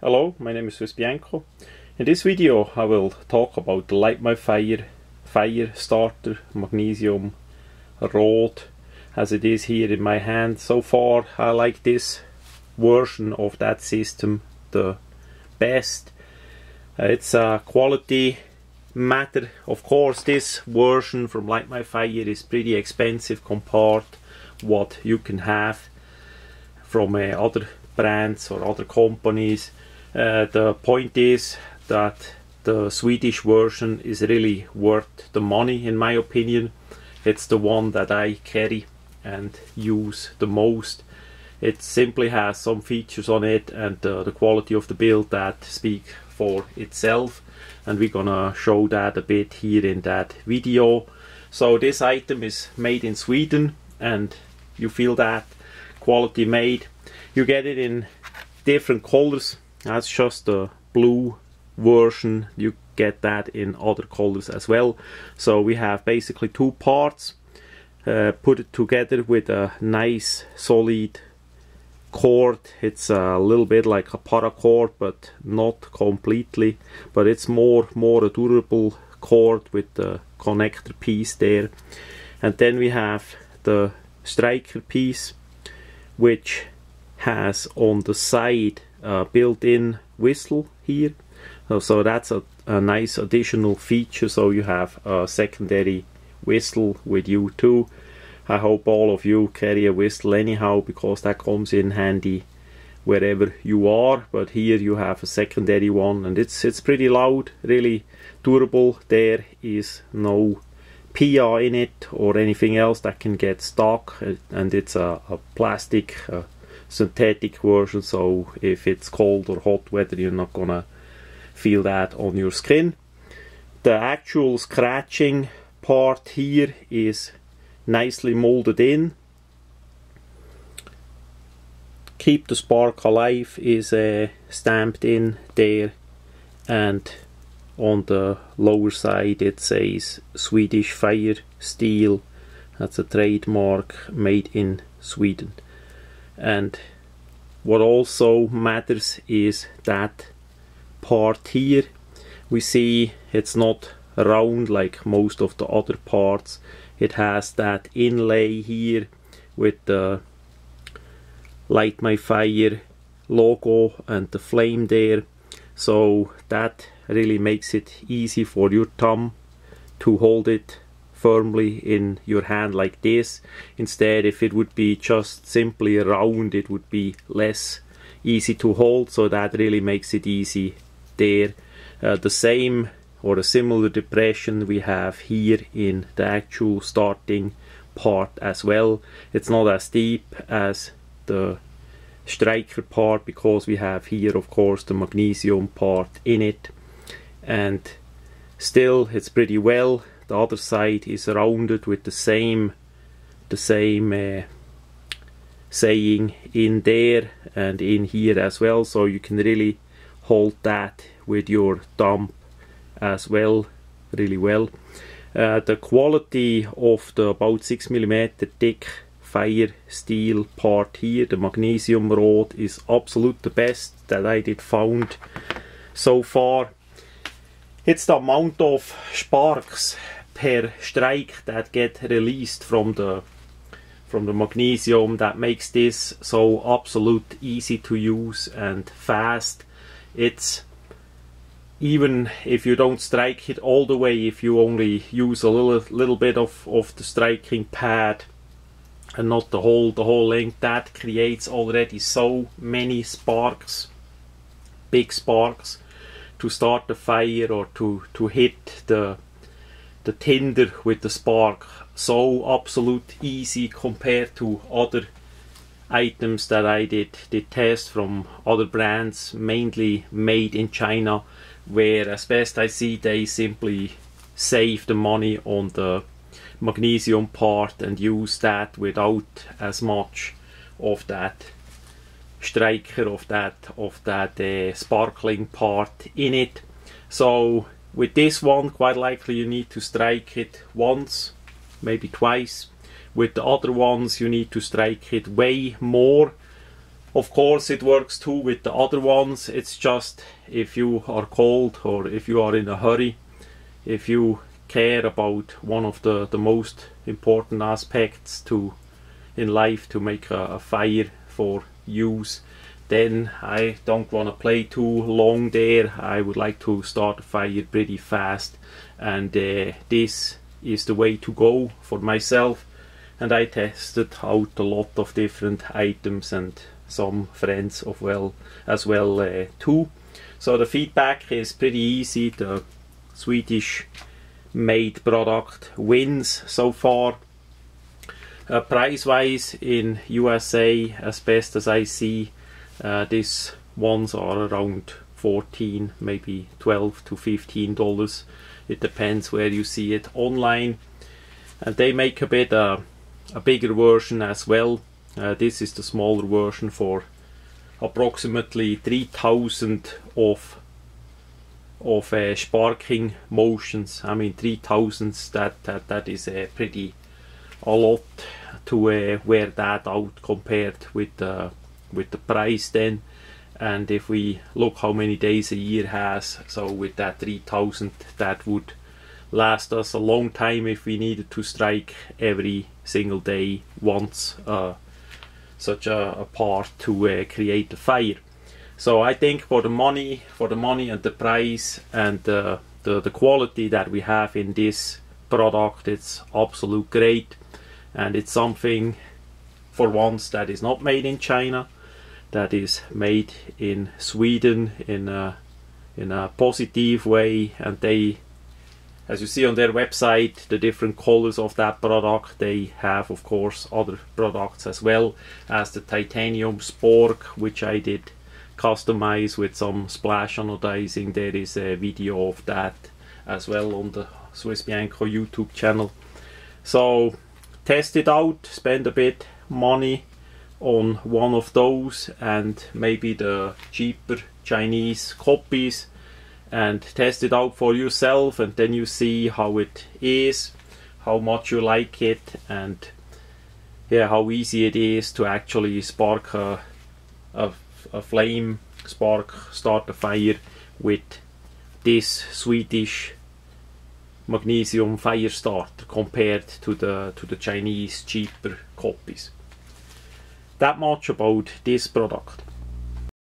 Hello, my name is swissbianco. In this video I will talk about the Light My Fire starter magnesium rod as it is here in my hand. So far I like this version of that system the best. It's a quality matter. Of course this version from Light My Fire is pretty expensive compared what you can have from other brands or other companies. The point is that the Swedish version is really worth the money in my opinion. It's the one that I carry and use the most. It simply has some features on it and the quality of the build that speak for itself, and we're gonna show that a bit here in that video. So this item is made in Sweden and you feel that quality made. You get it in different colors. That's just the blue version. You get that in other colors as well. So we have basically two parts. Put it together with a nice solid cord. It's a little bit like a paracord, but not completely. But it's more a durable cord with the connector piece there. And then we have the striker piece, which has on the side a built-in whistle here. So that's a nice additional feature, so you have a secondary whistle with you too. I hope all of you carry a whistle anyhow, because that comes in handy wherever you are. But here you have a secondary one and it's pretty loud, really durable. There is no PIA in it or anything else that can get stuck, and it's a plastic synthetic version, so if it's cold or hot weather you're not gonna feel that on your skin. The actual scratching part here is nicely molded in. Keep the spark alive is stamped in there, and on the lower side it says Swedish Fire Steel. That's a trademark made in Sweden. And what also matters is that part here. We see it's not round like most of the other parts. It has that inlay here with the Light My Fire logo and the flame there. So that really makes it easy for your thumb to hold it firmly in your hand like this. Instead, if it would be just simply round, it would be less easy to hold, so that really makes it easy there. The same or a similar depression we have here in the actual starting part as well. It's not as deep as the striker part, because we have here of course the magnesium part in it, and still it's pretty well. The other side is rounded with the same saying in there and in here as well, so you can really hold that with your thumb as well, really well. The quality of the about 6mm thick fire steel part here, the magnesium rod, is absolute the best that I did found so far. It's the amount of sparks per strike that get released from the magnesium that makes this so absolute easy to use and fast. It's, even if you don't strike it all the way, if you only use a little bit of the striking pad and not the whole length, that creates already so many sparks, big sparks, to start the fire or to hit the tinder with the spark. So absolute easy compared to other items that I did test from other brands, mainly made in China, where as best I see they simply save the money on the magnesium part and use that without as much of that striker, of that sparkling part in it. So with this one, quite likely you need to strike it once, maybe twice. With the other ones you need to strike it way more, Of course it works too with the other ones. It's just if you are cold or if you are in a hurry, if you care about one of the most important aspects in life, to make a fire for use, then I don't want to play too long there. I would like to start a fire pretty fast, and this is the way to go for myself. And I tested out a lot of different items and some friends as well too. So the feedback is pretty easy. The Swedish made product wins so far. Price wise in USA, as best as I see, these ones are around 14, maybe 12 to $15. It depends where you see it online. And they make a bit a bigger version as well. This is the smaller version for approximately 3000 of sparking motions. I mean, 3000, that is pretty a lot to wear that out compared with the price then. And if we look how many days a year has, so with that 3000, that would last us a long time if we needed to strike every single day once such a part to create a fire. So I think for the money and the price and the quality that we have in this product, it's absolute great. And it's something for once that is not made in China, that is made in Sweden in a positive way. And they, as you see on their website, the different colors of that product, they have of course other products as well, as the titanium spork, which I did customize with some splash anodizing. There is a video of that as well on the Swissbianco YouTube channel. So test it out, spend a bit money on one of those and maybe the cheaper Chinese copies, and test it out for yourself, and then you see how it is, how much you like it, and yeah, how easy it is to actually spark a flame, start a fire with this Swedish magnesium fire starter compared to the Chinese cheaper copies. That much about this product.